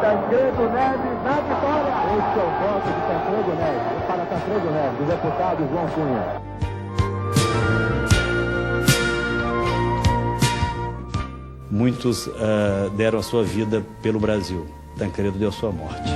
Tancredo Neves na vitória. Este é o voto de Tancredo Neves. Para Tancredo Neves, do deputado João Cunha. Muitos deram a sua vida pelo Brasil. Tancredo deu sua morte.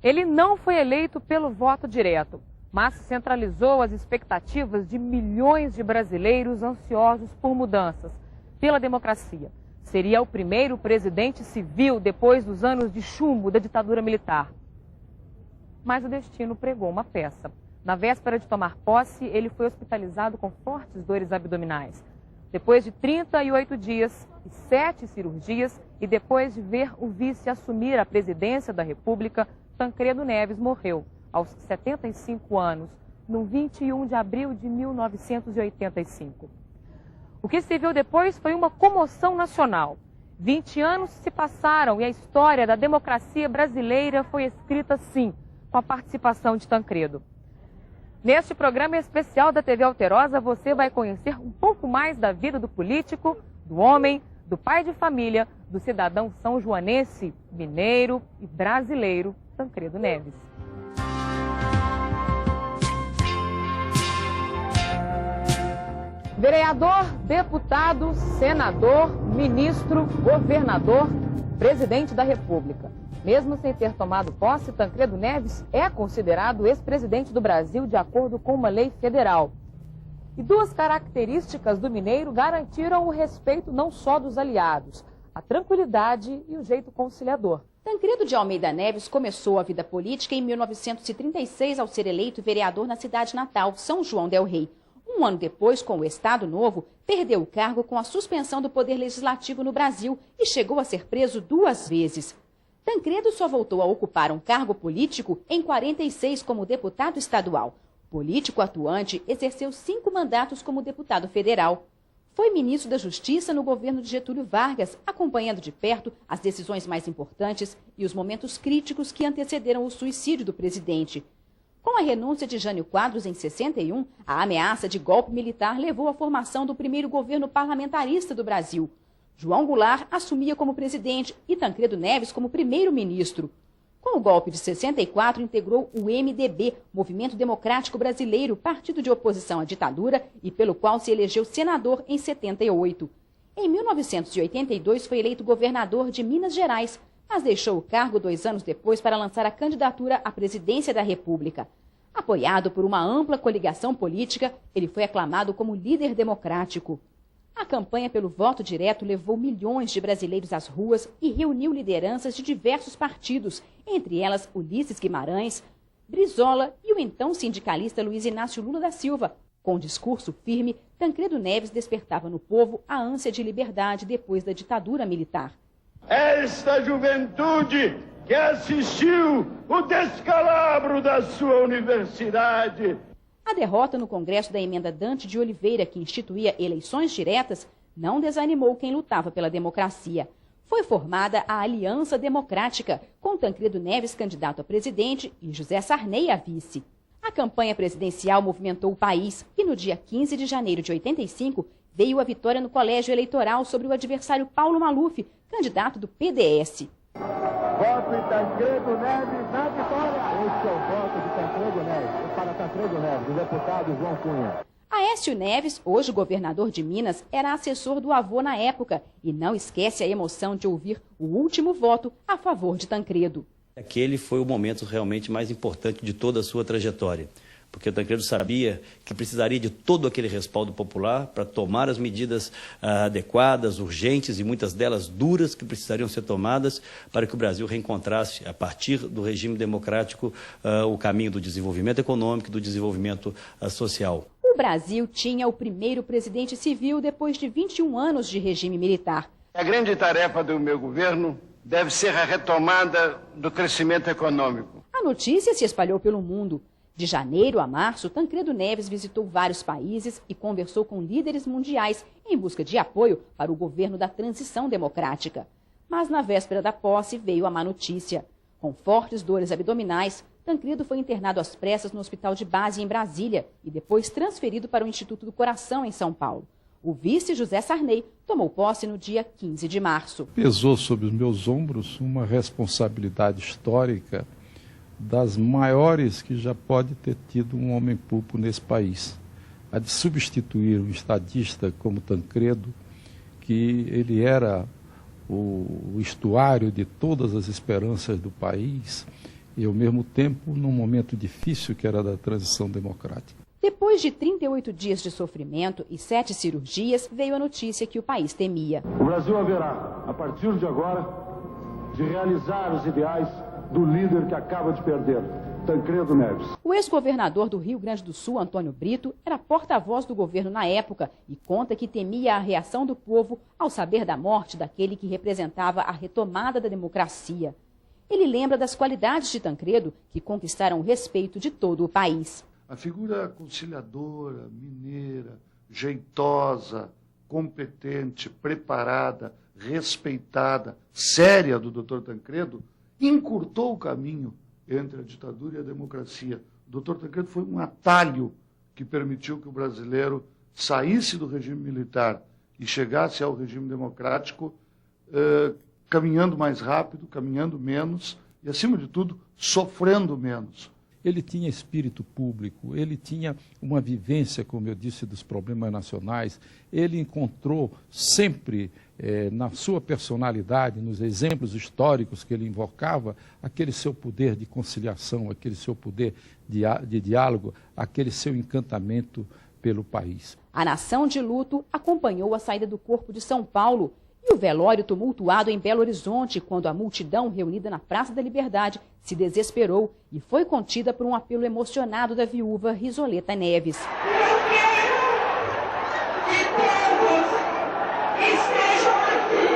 Ele não foi eleito pelo voto direto, mas centralizou as expectativas de milhões de brasileiros ansiosos por mudanças, pela democracia. Seria o primeiro presidente civil depois dos anos de chumbo da ditadura militar. Mas o destino pregou uma peça. Na véspera de tomar posse, ele foi hospitalizado com fortes dores abdominais. Depois de 38 dias e 7 cirurgias, e depois de ver o vice assumir a presidência da República, Tancredo Neves morreu aos 75 anos, no 21 de abril de 1985. O que se viu depois foi uma comoção nacional. 20 anos se passaram e a história da democracia brasileira foi escrita assim, com a participação de Tancredo. Neste programa especial da TV Alterosa, você vai conhecer um pouco mais da vida do político, do homem, do pai de família, do cidadão são-joanense, mineiro e brasileiro, Tancredo Neves. Vereador, deputado, senador, ministro, governador, presidente da República. Mesmo sem ter tomado posse, Tancredo Neves é considerado ex-presidente do Brasil de acordo com uma lei federal. E duas características do mineiro garantiram o respeito não só dos aliados, a tranquilidade e o jeito conciliador. Tancredo de Almeida Neves começou a vida política em 1936 ao ser eleito vereador na cidade natal, São João del Rei. Um ano depois, com o Estado Novo, perdeu o cargo com a suspensão do poder legislativo no Brasil e chegou a ser preso 2 vezes. Tancredo só voltou a ocupar um cargo político em 46 como deputado estadual. Político atuante, exerceu 5 mandatos como deputado federal. Foi ministro da Justiça no governo de Getúlio Vargas, acompanhando de perto as decisões mais importantes e os momentos críticos que antecederam o suicídio do presidente. Com a renúncia de Jânio Quadros em 61, a ameaça de golpe militar levou à formação do primeiro governo parlamentarista do Brasil. João Goulart assumia como presidente e Tancredo Neves como primeiro-ministro. Com o golpe de 64, integrou o MDB, Movimento Democrático Brasileiro, partido de oposição à ditadura e pelo qual se elegeu senador em 78. Em 1982, foi eleito governador de Minas Gerais, mas deixou o cargo 2 anos depois para lançar a candidatura à presidência da República. Apoiado por uma ampla coligação política, ele foi aclamado como líder democrático. A campanha pelo voto direto levou milhões de brasileiros às ruas e reuniu lideranças de diversos partidos, entre elas Ulisses Guimarães, Brizola e o então sindicalista Luiz Inácio Lula da Silva. Com discurso firme, Tancredo Neves despertava no povo a ânsia de liberdade depois da ditadura militar. Esta juventude que assistiu o descalabro da sua universidade. A derrota no Congresso da Emenda Dante de Oliveira, que instituía eleições diretas, não desanimou quem lutava pela democracia. Foi formada a Aliança Democrática, com Tancredo Neves candidato a presidente e José Sarney a vice. A campanha presidencial movimentou o país e no dia 15 de janeiro de 85 veio a vitória no colégio eleitoral sobre o adversário Paulo Maluf, candidato do PDS. Voto em Tancredo Neves na vitória. Este é o voto de Tancredo Neves. Para Tancredo Neves, do deputado João Cunha. Aécio Neves, hoje governador de Minas, era assessor do avô na época e não esquece a emoção de ouvir o último voto a favor de Tancredo. Aquele foi o momento realmente mais importante de toda a sua trajetória, porque o Tancredo sabia que precisaria de todo aquele respaldo popular para tomar as medidas adequadas, urgentes e muitas delas duras que precisariam ser tomadas para que o Brasil reencontrasse, a partir do regime democrático, o caminho do desenvolvimento econômico e do desenvolvimento social. O Brasil tinha o primeiro presidente civil depois de 21 anos de regime militar. A grande tarefa do meu governo deve ser a retomada do crescimento econômico. A notícia se espalhou pelo mundo. De janeiro a março, Tancredo Neves visitou vários países e conversou com líderes mundiais em busca de apoio para o governo da transição democrática. Mas na véspera da posse veio a má notícia. Com fortes dores abdominais, Tancredo foi internado às pressas no Hospital de Base em Brasília e depois transferido para o Instituto do Coração em São Paulo. O vice José Sarney tomou posse no dia 15 de março. Pesou sobre os meus ombros uma responsabilidade histórica das maiores que já pode ter tido um homem público nesse país. A de substituir um estadista como Tancredo, que ele era o estuário de todas as esperanças do país e, ao mesmo tempo, num momento difícil que era da transição democrática. Depois de 38 dias de sofrimento e 7 cirurgias, veio a notícia que o país temia. O Brasil haverá, a partir de agora, de realizar os ideais do líder que acaba de perder, Tancredo Neves. O ex-governador do Rio Grande do Sul, Antônio Brito, era porta-voz do governo na época e conta que temia a reação do povo ao saber da morte daquele que representava a retomada da democracia. Ele lembra das qualidades de Tancredo que conquistaram o respeito de todo o país. A figura conciliadora, mineira, jeitosa, competente, preparada, respeitada, séria do Dr. Tancredo, encurtou o caminho entre a ditadura e a democracia. O Dr. Tancredo foi um atalho que permitiu que o brasileiro saísse do regime militar e chegasse ao regime democrático, caminhando mais rápido, caminhando menos e, acima de tudo, sofrendo menos. Ele tinha espírito público, ele tinha uma vivência, como eu disse, dos problemas nacionais. Ele encontrou sempre, na sua personalidade, nos exemplos históricos que ele invocava, aquele seu poder de conciliação, aquele seu poder de diálogo, aquele seu encantamento pelo país. A nação de luto acompanhou a saída do corpo de São Paulo e o velório tumultuado em Belo Horizonte, quando a multidão reunida na Praça da Liberdade se desesperou e foi contida por um apelo emocionado da viúva Risoleta Neves. Eu quero que todos estejam aqui,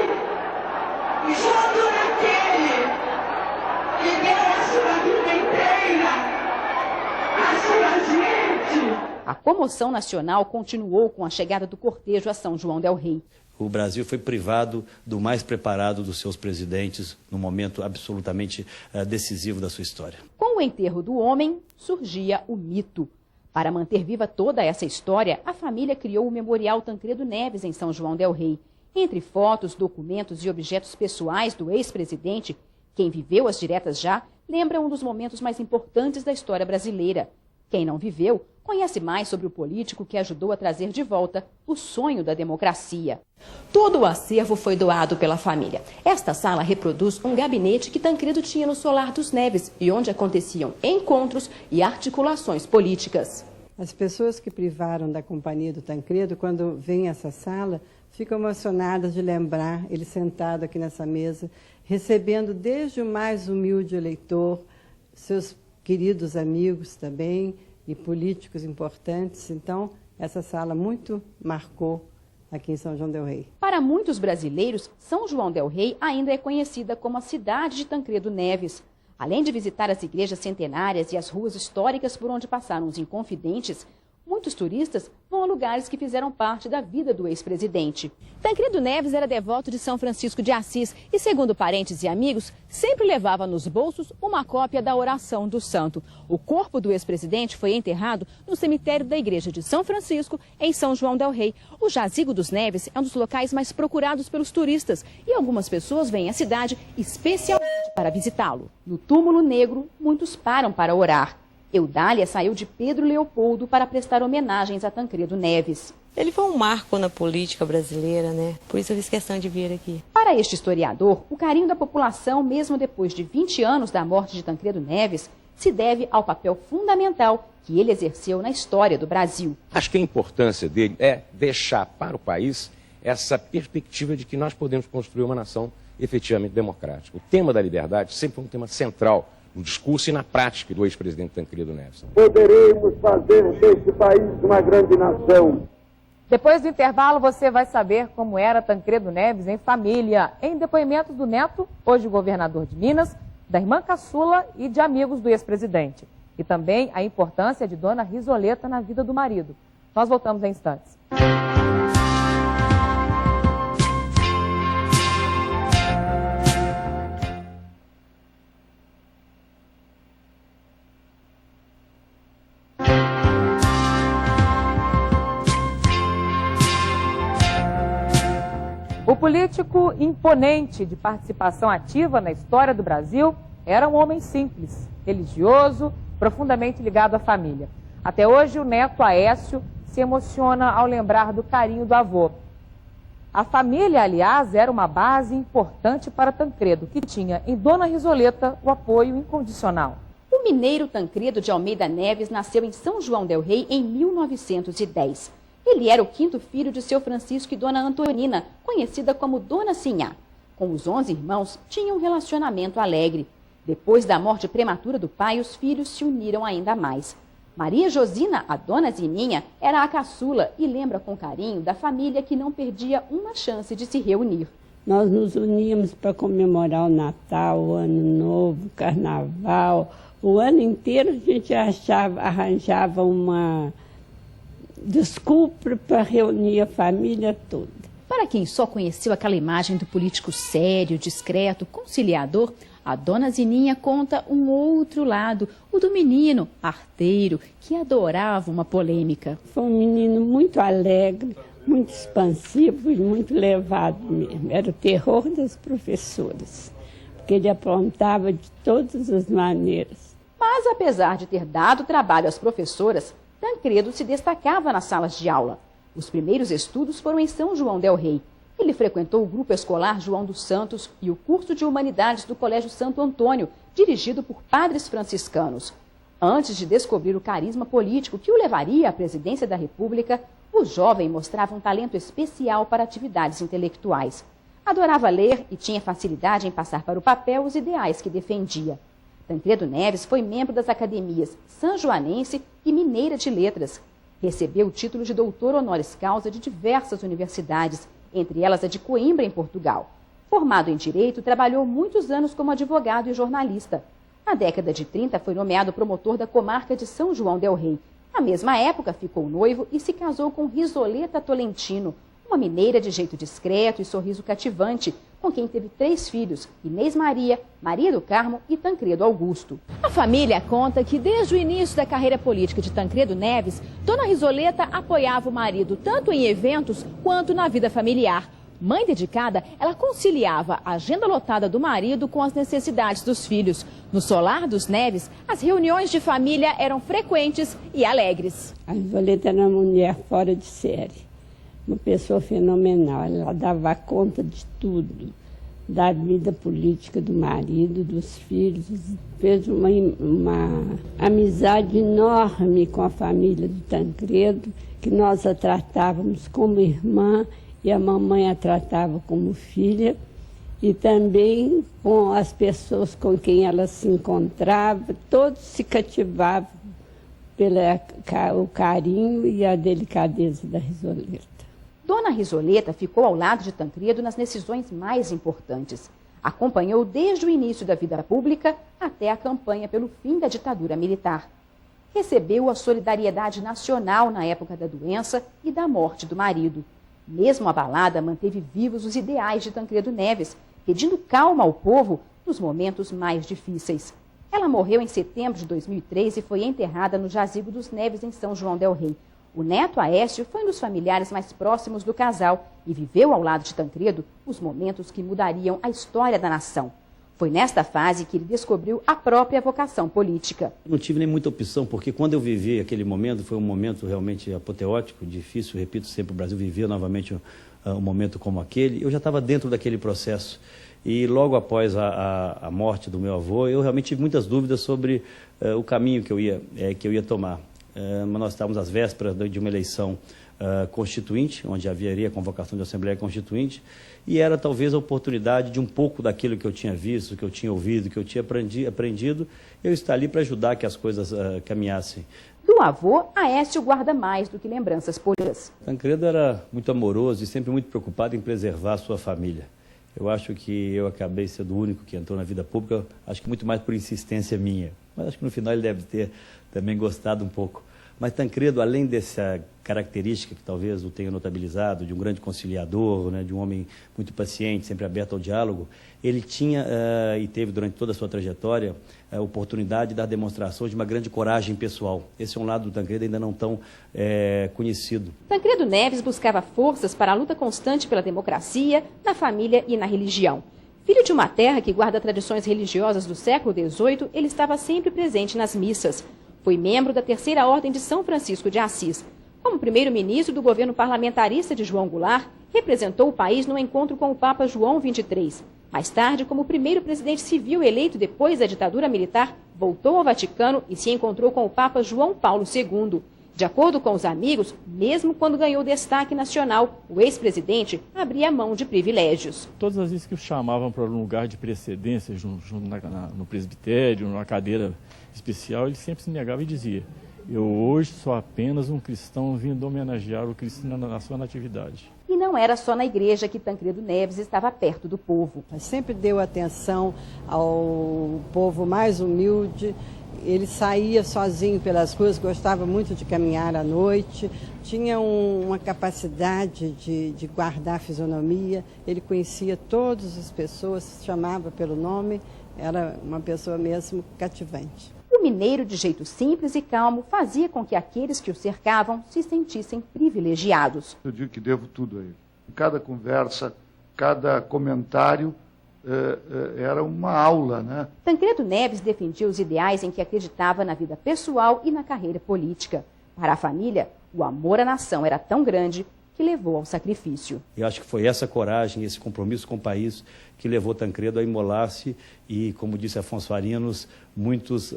junto naquele que deu a sua vida inteira, a sua gente. A comoção nacional continuou com a chegada do cortejo a São João del Rei. O Brasil foi privado do mais preparado dos seus presidentes num momento absolutamente decisivo da sua história. Com o enterro do homem, surgia o mito. Para manter viva toda essa história, a família criou o Memorial Tancredo Neves em São João del Rei. Entre fotos, documentos e objetos pessoais do ex-presidente, quem viveu as diretas já lembra um dos momentos mais importantes da história brasileira. Quem não viveu, conhece mais sobre o político que ajudou a trazer de volta o sonho da democracia. Todo o acervo foi doado pela família. Esta sala reproduz um gabinete que Tancredo tinha no Solar dos Neves e onde aconteciam encontros e articulações políticas. As pessoas que privaram da companhia do Tancredo, quando vêm a essa sala, ficam emocionadas de lembrar ele sentado aqui nessa mesa, recebendo desde o mais humilde eleitor, seus queridos amigos também e políticos importantes. Então, essa sala muito marcou aqui em São João del Rei. Para muitos brasileiros, São João del Rei ainda é conhecida como a cidade de Tancredo Neves. Além de visitar as igrejas centenárias e as ruas históricas por onde passaram os inconfidentes, muitos turistas vão a lugares que fizeram parte da vida do ex-presidente. Tancredo Neves era devoto de São Francisco de Assis e, segundo parentes e amigos, sempre levava nos bolsos uma cópia da oração do santo. O corpo do ex-presidente foi enterrado no cemitério da igreja de São Francisco, em São João del Rei. O jazigo dos Neves é um dos locais mais procurados pelos turistas e algumas pessoas vêm à cidade especialmente para visitá-lo. No túmulo negro, muitos param para orar. Eudália saiu de Pedro Leopoldo para prestar homenagens a Tancredo Neves. Ele foi um marco na política brasileira, né? Por isso eu fiz questão de vir aqui. Para este historiador, o carinho da população, mesmo depois de 20 anos da morte de Tancredo Neves, se deve ao papel fundamental que ele exerceu na história do Brasil. Acho que a importância dele é deixar para o país essa perspectiva de que nós podemos construir uma nação efetivamente democrática. O tema da liberdade sempre foi um tema central no discurso e na prática do ex-presidente Tancredo Neves. Poderemos fazer deste país uma grande nação. Depois do intervalo, você vai saber como era Tancredo Neves em família, em depoimentos do neto, hoje governador de Minas, da irmã caçula e de amigos do ex-presidente. E também a importância de Dona Risoleta na vida do marido. Nós voltamos em instantes. O político imponente de participação ativa na história do Brasil era um homem simples, religioso, profundamente ligado à família. Até hoje, o neto Aécio se emociona ao lembrar do carinho do avô. A família, aliás, era uma base importante para Tancredo, que tinha em Dona Risoleta o apoio incondicional. O mineiro Tancredo de Almeida Neves nasceu em São João del Rei em 1910. Ele era o quinto filho de seu Francisco e Dona Antonina, conhecida como Dona Sinhá. Com os 11 irmãos, tinha um relacionamento alegre. Depois da morte prematura do pai, os filhos se uniram ainda mais. Maria Josina, a Dona Zininha, era a caçula e lembra com carinho da família que não perdia uma chance de se reunir. Nós nos uníamos para comemorar o Natal, o Ano Novo, o Carnaval. O ano inteiro a gente arranjava uma desculpa para reunir a família toda. Para quem só conheceu aquela imagem do político sério, discreto, conciliador, a Dona Zininha conta um outro lado, o do menino, arteiro, que adorava uma polêmica. Foi um menino muito alegre, muito expansivo e muito levado mesmo. Era o terror das professoras, porque ele aprontava de todas as maneiras. Mas, apesar de ter dado trabalho às professoras, Tancredo se destacava nas salas de aula. Os primeiros estudos foram em São João del Rei. Ele frequentou o Grupo Escolar João dos Santos e o curso de Humanidades do Colégio Santo Antônio, dirigido por padres franciscanos. Antes de descobrir o carisma político que o levaria à presidência da República, o jovem mostrava um talento especial para atividades intelectuais. Adorava ler e tinha facilidade em passar para o papel os ideais que defendia. Tancredo Neves foi membro das academias Sanjoanense e Mineira de Letras. Recebeu o título de doutor honoris causa de diversas universidades, entre elas a de Coimbra, em Portugal. Formado em Direito, trabalhou muitos anos como advogado e jornalista. Na década de 30, foi nomeado promotor da comarca de São João del Rei. Na mesma época, ficou noivo e se casou com Risoleta Tolentino, uma mineira de jeito discreto e sorriso cativante, com quem teve 3 filhos, Inês Maria, Maria do Carmo e Tancredo Augusto. A família conta que desde o início da carreira política de Tancredo Neves, Dona Risoleta apoiava o marido tanto em eventos quanto na vida familiar. Mãe dedicada, ela conciliava a agenda lotada do marido com as necessidades dos filhos. No solar dos Neves, as reuniões de família eram frequentes e alegres. A Risoleta era uma mulher fora de série. Uma pessoa fenomenal, ela dava conta de tudo, da vida política do marido, dos filhos, fez uma amizade enorme com a família do Tancredo, que nós a tratávamos como irmã e a mamãe a tratava como filha, e também com as pessoas com quem ela se encontrava, todos se cativavam pelo carinho e a delicadeza da Risoleta. Dona Risoleta ficou ao lado de Tancredo nas decisões mais importantes. Acompanhou desde o início da vida pública até a campanha pelo fim da ditadura militar. Recebeu a solidariedade nacional na época da doença e da morte do marido. Mesmo abalada, manteve vivos os ideais de Tancredo Neves, pedindo calma ao povo nos momentos mais difíceis. Ela morreu em setembro de 2003 e foi enterrada no jazigo dos Neves, em São João del Rei. O neto Aécio foi um dos familiares mais próximos do casal e viveu ao lado de Tancredo os momentos que mudariam a história da nação. Foi nesta fase que ele descobriu a própria vocação política. Não tive nem muita opção, porque quando eu vivi aquele momento, foi um momento realmente apoteótico, difícil, repito sempre, o Brasil vivia novamente um momento como aquele. Eu já estava dentro daquele processo. E logo após a morte do meu avô, eu realmente tive muitas dúvidas sobre o caminho que eu ia tomar. Mas nós estávamos às vésperas de uma eleição constituinte, onde haveria a convocação de Assembleia Constituinte, e era talvez a oportunidade de um pouco daquilo que eu tinha visto, que eu tinha ouvido, que eu tinha aprendido, eu estar ali para ajudar que as coisas caminhassem. Do avô, Aécio guarda mais do que lembranças puras. Tancredo era muito amoroso e sempre muito preocupado em preservar a sua família. Eu acho que eu acabei sendo o único que entrou na vida pública, acho que muito mais por insistência minha. Mas acho que no final ele deve ter também gostado um pouco. Mas Tancredo, além dessa característica que talvez o tenha notabilizado, de um grande conciliador, né, de um homem muito paciente, sempre aberto ao diálogo, ele tinha e teve durante toda a sua trajetória a oportunidade de dar demonstrações de uma grande coragem pessoal. Esse é um lado do Tancredo ainda não tão conhecido. Tancredo Neves buscava forças para a luta constante pela democracia, na família e na religião. Filho de uma terra que guarda tradições religiosas do século XVIII, ele estava sempre presente nas missas. Foi membro da Terceira Ordem de São Francisco de Assis. Como primeiro-ministro do governo parlamentarista de João Goulart, representou o país no encontro com o Papa João XXIII. Mais tarde, como primeiro presidente civil eleito depois da ditadura militar, voltou ao Vaticano e se encontrou com o Papa João Paulo II. De acordo com os amigos, mesmo quando ganhou destaque nacional, o ex-presidente abria mão de privilégios. Todas as vezes que o chamavam para um lugar de precedência, no presbitério, numa cadeira especial, ele sempre se negava e dizia: eu hoje sou apenas um cristão vindo homenagear o Cristo na sua natividade. E não era só na igreja que Tancredo Neves estava perto do povo. Sempre deu atenção ao povo mais humilde. Ele saía sozinho pelas ruas, gostava muito de caminhar à noite, tinha uma capacidade de guardar a fisionomia, ele conhecia todas as pessoas, chamava pelo nome, era uma pessoa mesmo cativante. O mineiro, de jeito simples e calmo, fazia com que aqueles que o cercavam se sentissem privilegiados. Eu digo que devo tudo a ele. Cada conversa, cada comentário, era uma aula, né? Tancredo Neves defendia os ideais em que acreditava na vida pessoal e na carreira política. Para a família, o amor à nação era tão grande que levou ao sacrifício. Eu acho que foi essa coragem, esse compromisso com o país que levou Tancredo a imolar-se e, como disse Afonso Farinos, muitos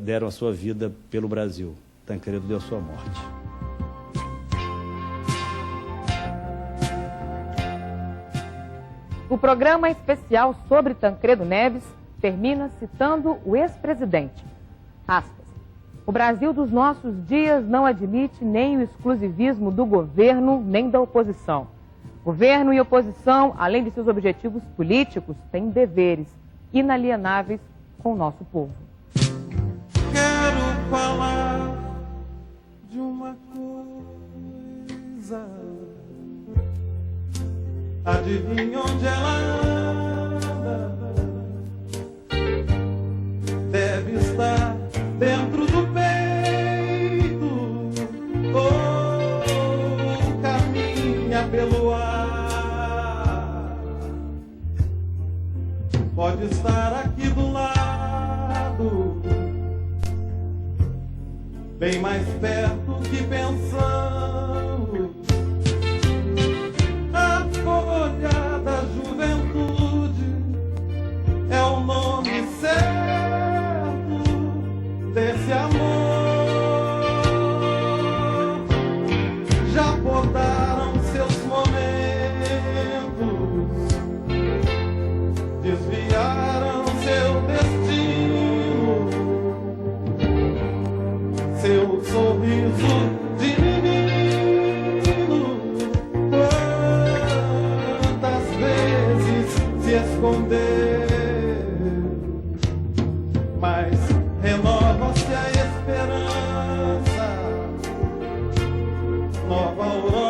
deram a sua vida pelo Brasil. Tancredo deu sua morte. O programa especial sobre Tancredo Neves termina citando o ex-presidente. Aspas. O Brasil dos nossos dias não admite nem o exclusivismo do governo nem da oposição. Governo e oposição, além de seus objetivos políticos, têm deveres inalienáveis com o nosso povo. Quero falar de uma coisa. Adivinha onde ela anda? Deve estar dentro do peito ou caminha pelo ar. Pode estar aqui do lado, bem mais perto que pensamos. Folha da juventude é o nome certo desse amor. Já podaram seus momentos, desviaram seu destino, seu sorriso de menino. Esconder, mas renova-se a esperança, nova aurora.